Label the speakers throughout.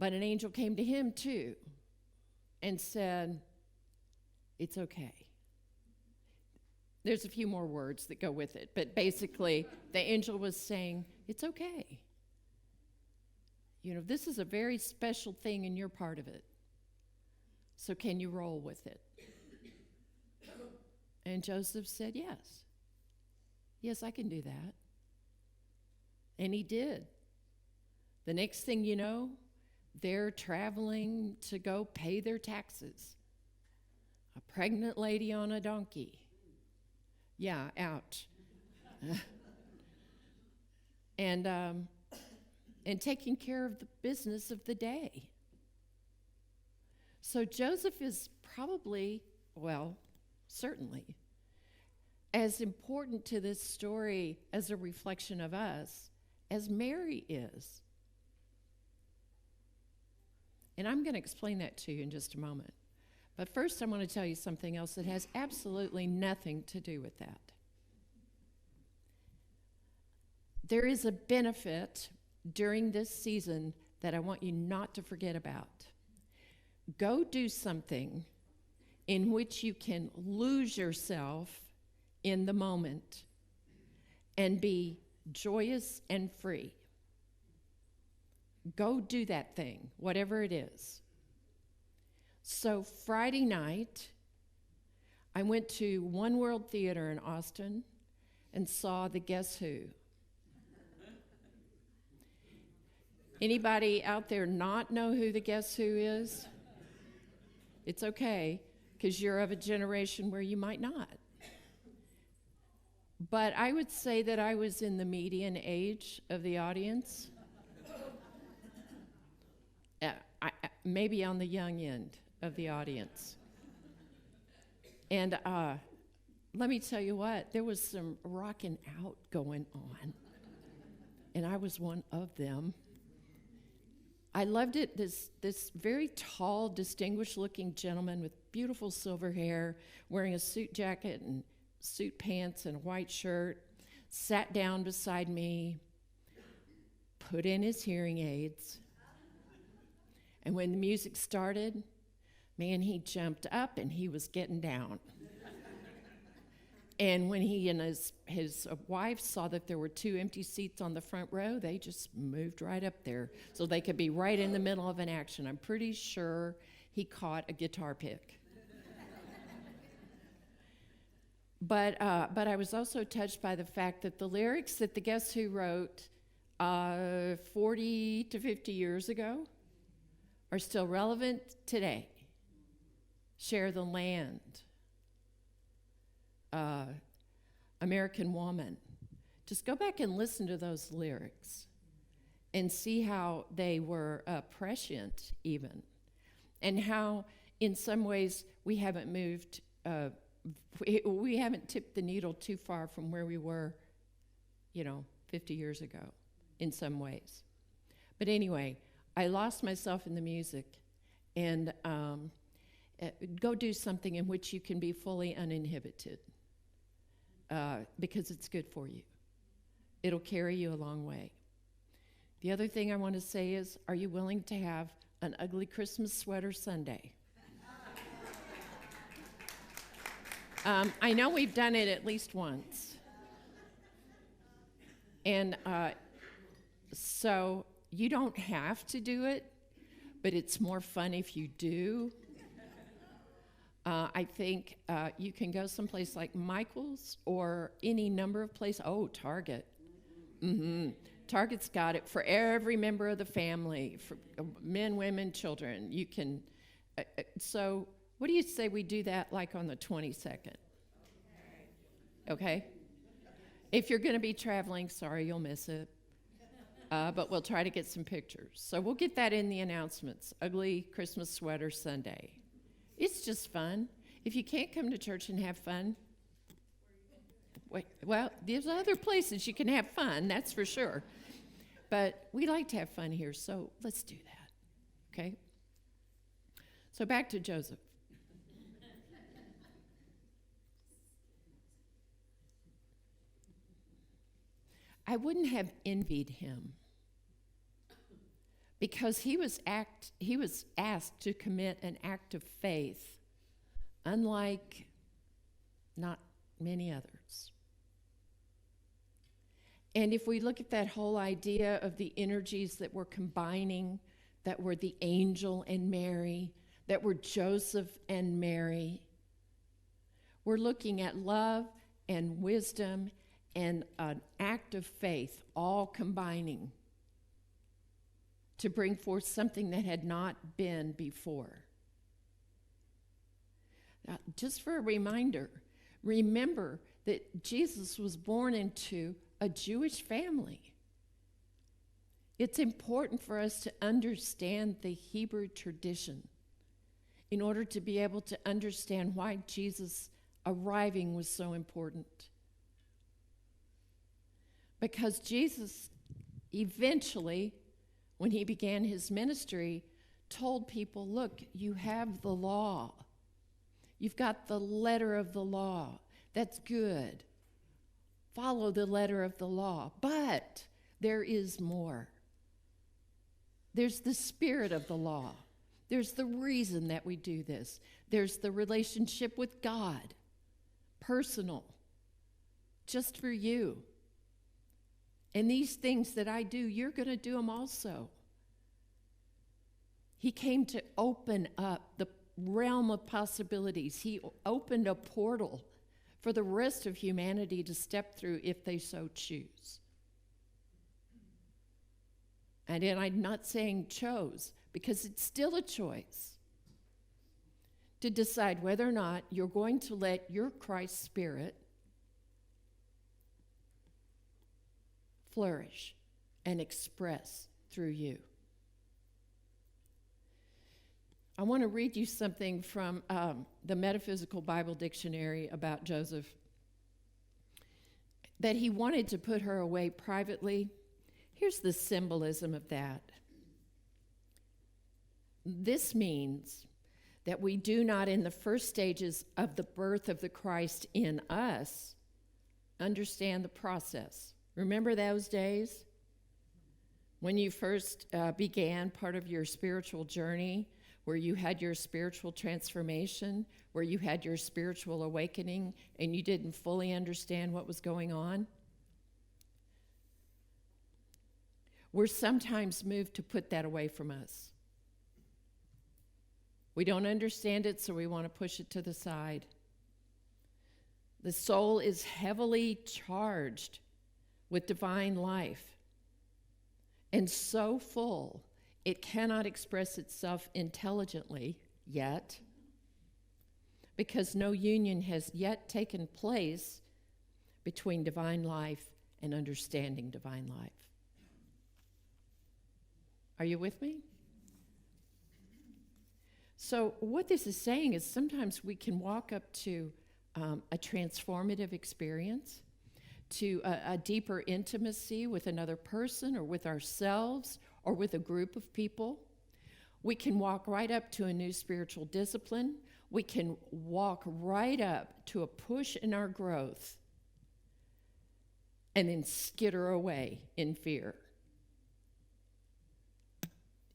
Speaker 1: But an angel came to him too and said, it's okay. There's a few more words that go with it, but basically the angel was saying, it's okay. This is a very special thing in your part of it. So can you roll with it? And Joseph said, yes. Yes, I can do that. And he did. The next thing you know, they're traveling to go pay their taxes. A pregnant lady on a donkey. Yeah, ouch. And taking care of the business of the day. So Joseph is probably, certainly, as important to this story as a reflection of us as Mary is. And I'm going to explain that to you in just a moment. But first, I want to tell you something else that has absolutely nothing to do with that. There is a benefit during this season that I want you not to forget about. Go do something in which you can lose yourself in the moment and be joyous and free. Go do that thing, whatever it is. So Friday night, I went to One World Theater in Austin and saw the Guess Who. Anybody out there not know who the Guess Who is? It's okay, because you're of a generation where you might not. But I would say that I was in the median age of the audience. Maybe on the young end of the audience. And let me tell you what, there was some rocking out going on. And I was one of them. I loved it. This very tall, distinguished-looking gentleman with beautiful silver hair, wearing a suit jacket and suit pants and a white shirt, sat down beside me, put in his hearing aids, and when the music started, man, he jumped up and he was getting down. And when he and his wife saw that there were 2 empty seats on the front row, they just moved right up there so they could be right in the middle of an action. I'm pretty sure he caught a guitar pick. But I was also touched by the fact that the lyrics that the Guess Who wrote 40 to 50 years ago are still relevant today. Share the land. American Woman. Just go back and listen to those lyrics and see how they were prescient even, and how in some ways we haven't moved, we haven't tipped the needle too far from where we were, 50 years ago in some ways. But anyway, I lost myself in the music, and go do something in which you can be fully uninhibited. Because it's good for you. It'll carry you a long way. The other thing I want to say is, are you willing to have an ugly Christmas sweater Sunday? I know we've done it at least once. And so you don't have to do it, but it's more fun if you do. I think you can go someplace like Michael's or any number of places. Oh, Target. Mm-hmm. Target's got it for every member of the family, for men, women, children. You can. So what do you say we do that like on the 22nd? Okay? If you're going to be traveling, sorry, you'll miss it. But we'll try to get some pictures. So we'll get that in the announcements. Ugly Christmas Sweater Sunday. It's just fun. If you can't come to church and have fun, well, there's other places you can have fun, that's for sure. But we like to have fun here, so let's do that, okay? So back to Joseph. I wouldn't have envied him, because he was asked to commit an act of faith, unlike not many others. And if we look at that whole idea of the energies that were combining, that were the angel and Mary, that were Joseph and Mary, we're looking at love and wisdom and an act of faith all combining to bring forth something that had not been before. Now, just for a reminder, remember that Jesus was born into a Jewish family. It's important for us to understand the Hebrew tradition in order to be able to understand why Jesus arriving was so important. Because Jesus eventually, when he began his ministry, told people, look, you have the law. You've got the letter of the law. That's good. Follow the letter of the law. But there is more. There's the spirit of the law. There's the reason that we do this. There's the relationship with God. Personal. Just for you. And these things that I do, you're going to do them also. He came to open up the realm of possibilities. He opened a portal for the rest of humanity to step through if they so choose. And then I'm not saying chose, because it's still a choice to decide whether or not you're going to let your Christ spirit flourish and express through you. I want to read you something from the Metaphysical Bible Dictionary about Joseph, that he wanted to put her away privately. Here's the symbolism of that. This means that we do not, in the first stages of the birth of the Christ in us, understand the process. Remember those days when you first began part of your spiritual journey, where you had your spiritual transformation, where you had your spiritual awakening, and you didn't fully understand what was going on? We're sometimes moved to put that away from us. We don't understand it, so we want to push it to the side. The soul is heavily charged with divine life, and so full it cannot express itself intelligently yet, because no union has yet taken place between divine life and understanding divine life. Are you with me? So what this is saying is sometimes we can walk up to a transformative experience, to a deeper intimacy with another person or with ourselves or with a group of people. We can walk right up to a new spiritual discipline. We can walk right up to a push in our growth and then skitter away in fear.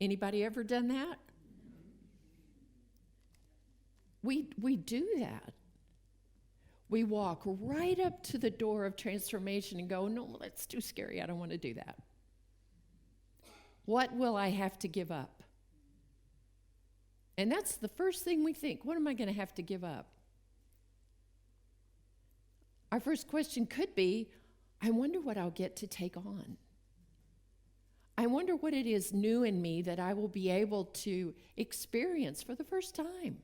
Speaker 1: Anybody ever done that? We do that. We walk right up to the door of transformation and go, no, that's too scary. I don't want to do that. What will I have to give up? And that's the first thing we think. What am I going to have to give up? Our first question could be, I wonder what I'll get to take on. I wonder what it is new in me that I will be able to experience for the first time.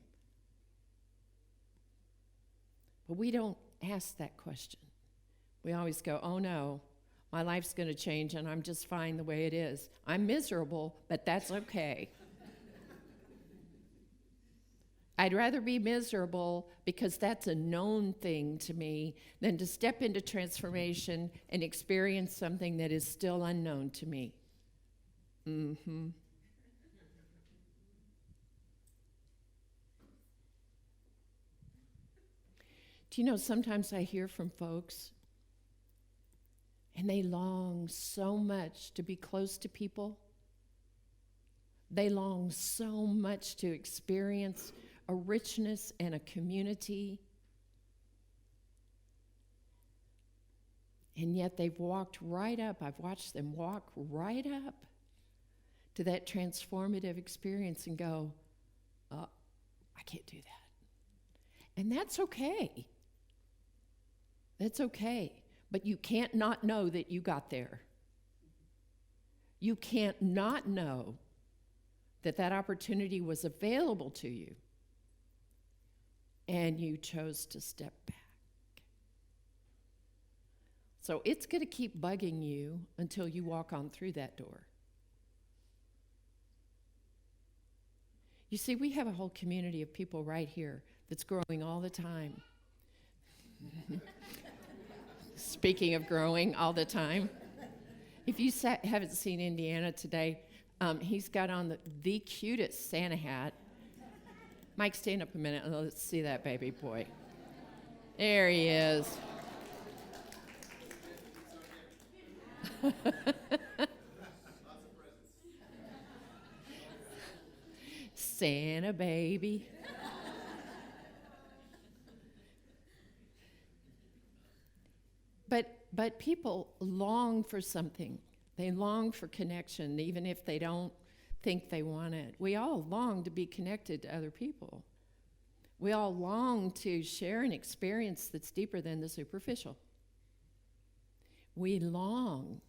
Speaker 1: But we don't ask that question. We always go, oh no, my life's going to change and I'm just fine the way it is. I'm miserable, but that's okay. I'd rather be miserable because that's a known thing to me than to step into transformation and experience something that is still unknown to me. Mm-hmm. Do you know, sometimes I hear from folks and they long so much to be close to people. They long so much to experience a richness and a community. And yet they've walked right up. I've watched them walk right up to that transformative experience and go, I can't do that. And that's okay. That's okay. But you can't not know that you got there. You can't not know that that opportunity was available to you. And you chose to step back. So it's going to keep bugging you until you walk on through that door. You see, we have a whole community of people right here that's growing all the time. Speaking of growing all the time, if you haven't seen Indiana today, he's got on the cutest Santa hat. Mike, stand up a minute and let's see that baby boy. There he is. Santa baby. But people long for something. They long for connection, even if they don't think they want it. We all long to be connected to other people. We all long to share an experience that's deeper than the superficial. We long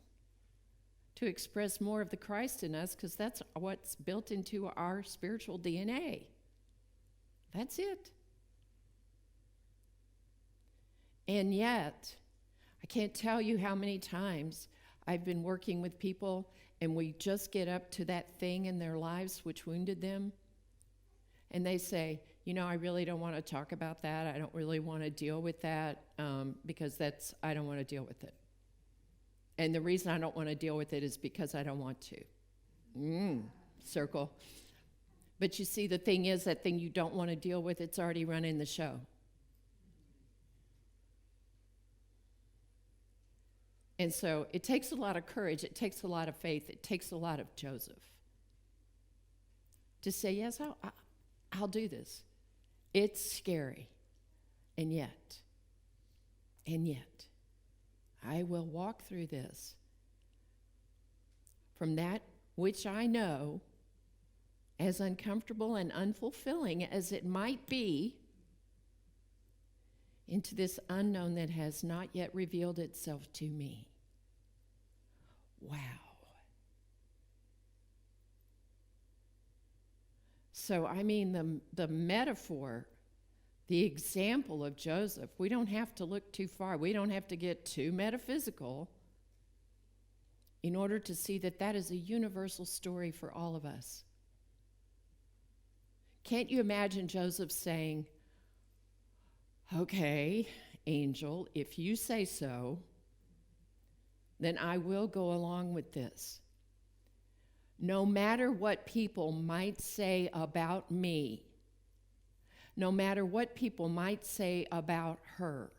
Speaker 1: to express more of the Christ in us because that's what's built into our spiritual DNA. That's it. And yet, I can't tell you how many times I've been working with people and we just get up to that thing in their lives which wounded them. And they say, I really don't want to talk about that. I don't really want to deal with that because I don't want to deal with it. And the reason I don't want to deal with it is because I don't want to. Circle. But you see, the thing is, that thing you don't want to deal with, it's already running the show. And so it takes a lot of courage. It takes a lot of faith. It takes a lot of Joseph to say, yes, I'll do this. It's scary. And yet, I will walk through this from that which I know, as uncomfortable and unfulfilling as it might be, into this unknown that has not yet revealed itself to me. Wow. So, the metaphor, the example of Joseph, we don't have to look too far. We don't have to get too metaphysical in order to see that that is a universal story for all of us. Can't you imagine Joseph saying, okay, angel, if you say so, then I will go along with this. No matter what people might say about me, no matter what people might say about her,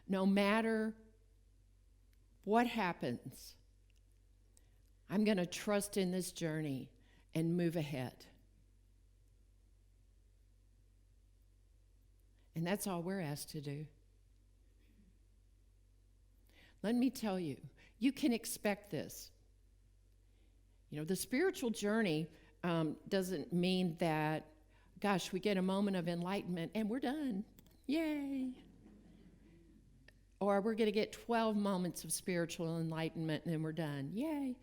Speaker 1: no matter what happens, I'm going to trust in this journey and move ahead. And that's all we're asked to do. Let me tell you, you can expect this. The spiritual journey doesn't mean that, gosh, we get a moment of enlightenment and we're done. Yay. Or we're going to get 12 moments of spiritual enlightenment and then we're done. Yay.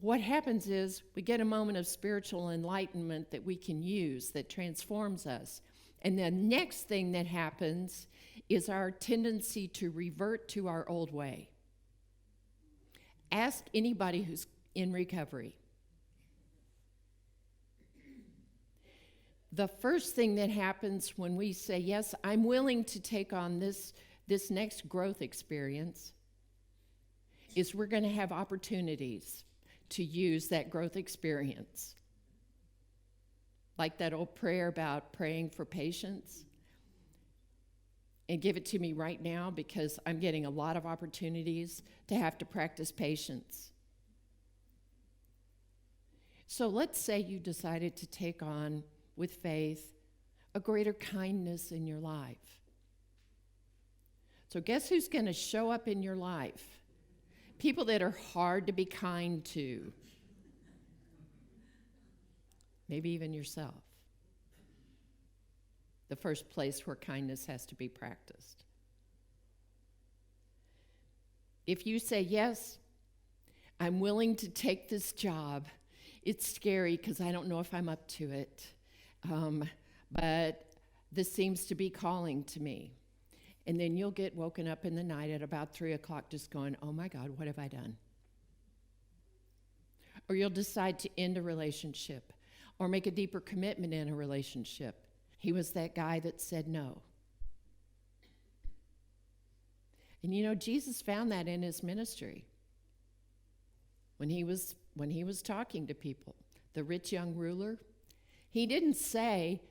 Speaker 1: What happens is we get a moment of spiritual enlightenment that we can use, that transforms us. And the next thing that happens is our tendency to revert to our old way. Ask anybody who's in recovery. The first thing that happens when we say, yes, I'm willing to take on this next growth experience, is we're going to have opportunities to use that growth experience. Like that old prayer about praying for patience. And give it to me right now because I'm getting a lot of opportunities to have to practice patience. So let's say you decided to take on, with faith, a greater kindness in your life. So guess who's going to show up in your life? People that are hard to be kind to. Maybe even yourself. The first place where kindness has to be practiced. If you say, yes, I'm willing to take this job, it's scary because I don't know if I'm up to it, but this seems to be calling to me. And then you'll get woken up in the night at about 3 o'clock just going, oh my God, what have I done? Or you'll decide to end a relationship or make a deeper commitment in a relationship. He was that guy that said no. And you know, Jesus found that in his ministry. When he was talking to people, the rich young ruler, he didn't say,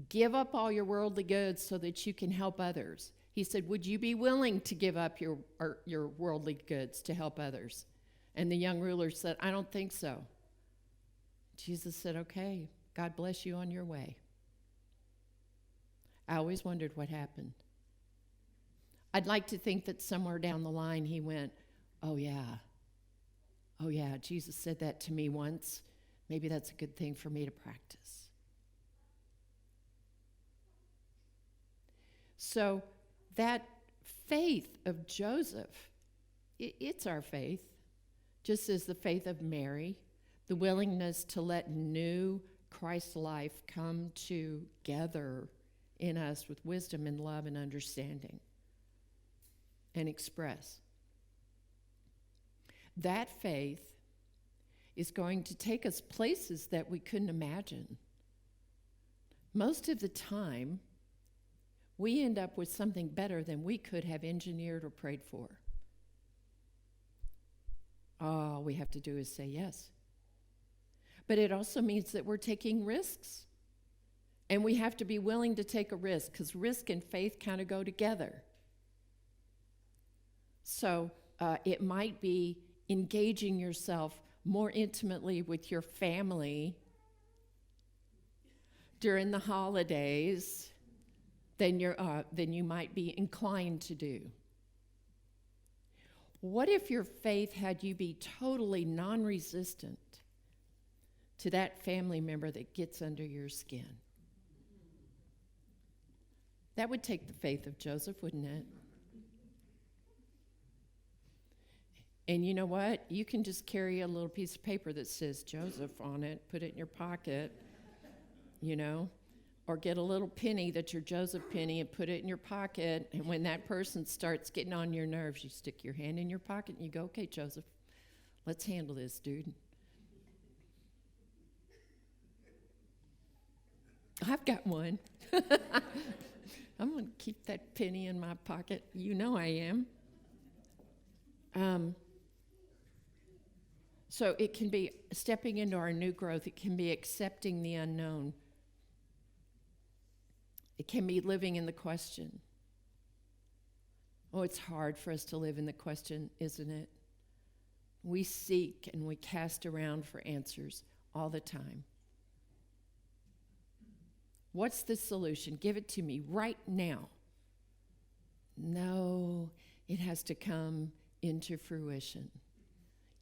Speaker 1: give up all your worldly goods so that you can help others. He said, would you be willing to give up your worldly goods to help others? And the young ruler said, I don't think so. Jesus said, okay, God bless you on your way. I always wondered what happened. I'd like to think that somewhere down the line he went, oh yeah, Jesus said that to me once. Maybe that's a good thing for me to practice. So that faith of Joseph, it's our faith, just as the faith of Mary, the willingness to let new Christ life come together in us with wisdom and love and understanding and express. That faith is going to take us places that we couldn't imagine. Most of the time, we end up with something better than we could have engineered or prayed for. All we have to do is say yes. But it also means that we're taking risks. And we have to be willing to take a risk, because risk and faith kind of go together. So it might be engaging yourself more intimately with your family during the holidays than you might be inclined to do. What if your faith had you be totally non-resistant to that family member that gets under your skin? That would take the faith of Joseph, wouldn't it? And you know what? You can just carry a little piece of paper that says Joseph on it, put it in your pocket, or get a little penny that's your Joseph penny and put it in your pocket. And when that person starts getting on your nerves, you stick your hand in your pocket and you go, okay, Joseph, let's handle this, dude. I've got one. I'm going to keep that penny in my pocket. You know I am. So it can be stepping into our new growth. It can be accepting the unknown. It can be living in the question. Oh, it's hard for us to live in the question, isn't it? We seek and we cast around for answers all the time. What's the solution? Give it to me right now. No, it has to come into fruition.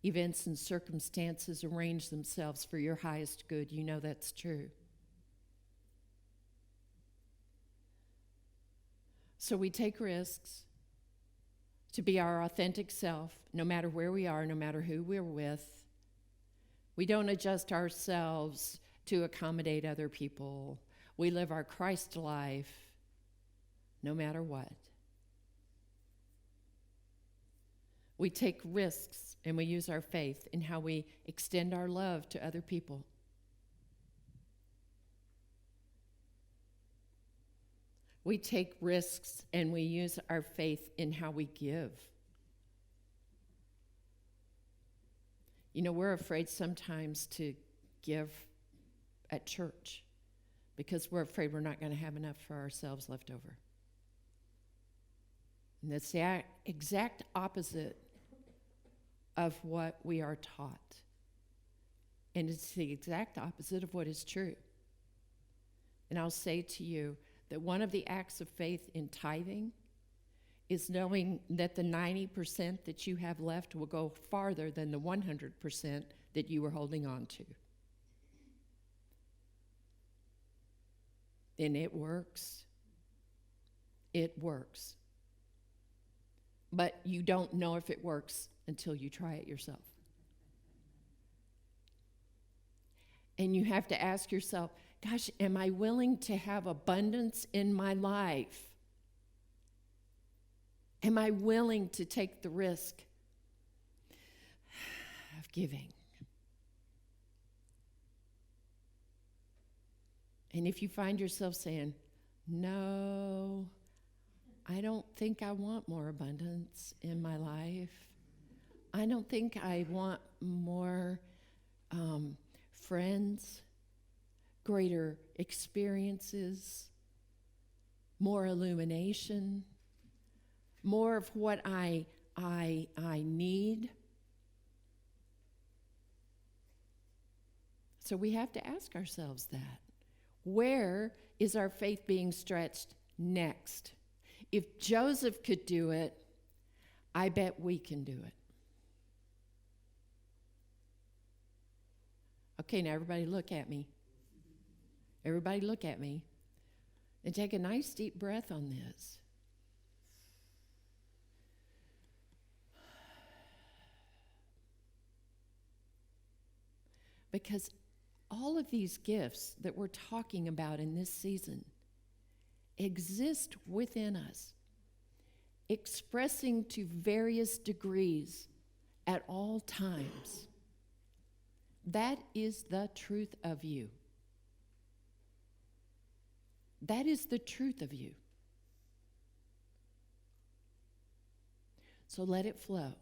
Speaker 1: Events and circumstances arrange themselves for your highest good. You know that's true. So we take risks to be our authentic self, no matter where we are, no matter who we're with. We don't adjust ourselves to accommodate other people. We live our Christ life no matter what. We take risks and we use our faith in how we extend our love to other people. We take risks and we use our faith in how we give. We're afraid sometimes to give at church because we're afraid we're not going to have enough for ourselves left over. And that's the exact opposite of what we are taught. And it's the exact opposite of what is true. And I'll say to you that one of the acts of faith in tithing is knowing that the 90% that you have left will go farther than the 100% that you were holding on to. And it works. It works. But you don't know if it works until you try it yourself. And you have to ask yourself, gosh, am I willing to have abundance in my life? Am I willing to take the risk of giving? And if you find yourself saying, no, I don't think I want more abundance in my life. I don't think I want more friends, greater experiences, more illumination, more of what I need. So we have to ask ourselves that. Where is our faith being stretched next? If Joseph could do it, I bet we can do it. Okay, now everybody look at me. Everybody look at me. And take a nice deep breath on this. Because all of these gifts that we're talking about in this season exist within us, expressing to various degrees at all times. That is the truth of you. That is the truth of you. So let it flow.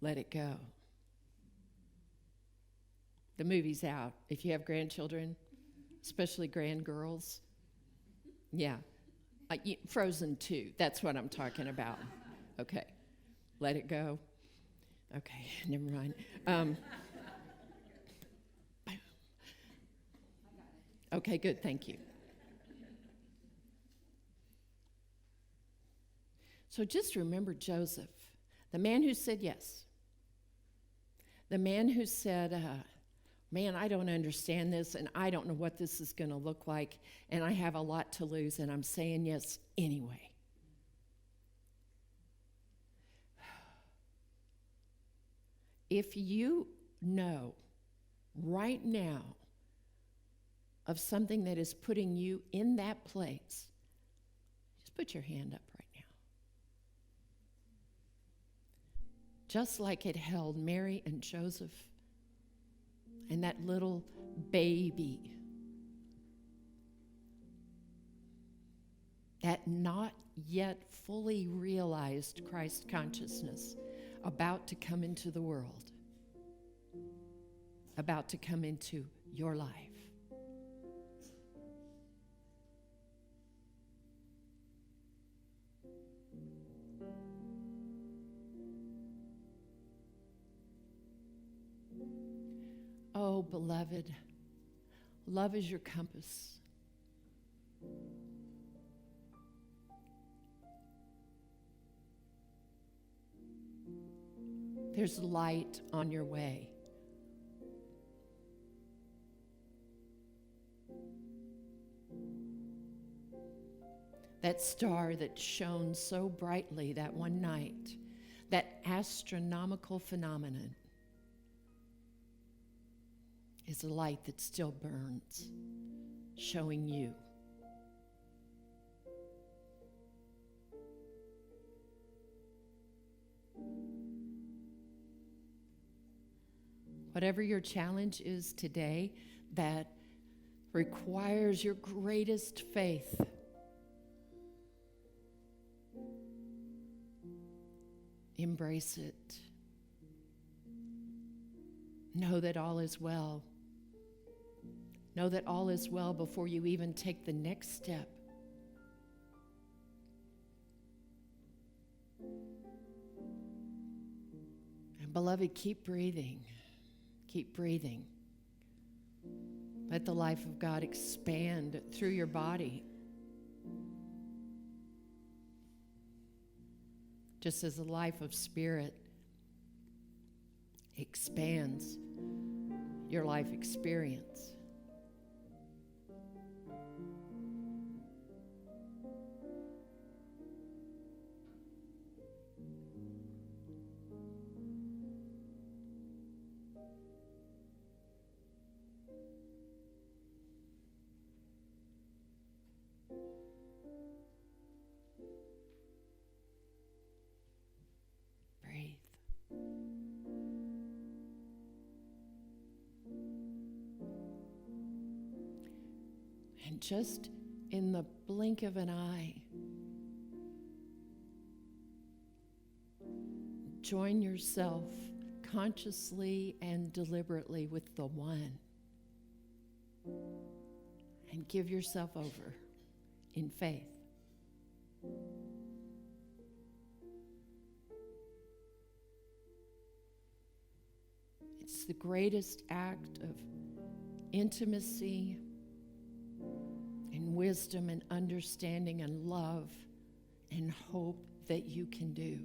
Speaker 1: Let it go. The movie's out. If you have grandchildren, especially grandgirls, yeah. Frozen 2, that's what I'm talking about. Okay, let it go. Okay, never mind. Okay, good, thank you. So just remember Joseph, the man who said yes. The man who said, man, I don't understand this, and I don't know what this is going to look like, and I have a lot to lose, and I'm saying yes anyway. If you know right now of something that is putting you in that place, just put your hand up right now. Just like it held Mary and Joseph and that little baby, that not yet fully realized Christ consciousness about to come into the world, about to come into your life. Oh, beloved, love is your compass. There's light on your way. That star that shone so brightly that one night, that astronomical phenomenon, is a light that still burns, showing you. Whatever your challenge is today that requires your greatest faith, embrace it. Know that all is well. Know that all is well before you even take the next step. And Beloved, keep breathing. Keep breathing. Let the life of God expand through your body. Just as the life of spirit expands your life experience. Breathe. And just in the blink of an eye, join yourself consciously and deliberately with the One. And give yourself over in faith. It's the greatest act of intimacy and wisdom and understanding and love and hope that you can do.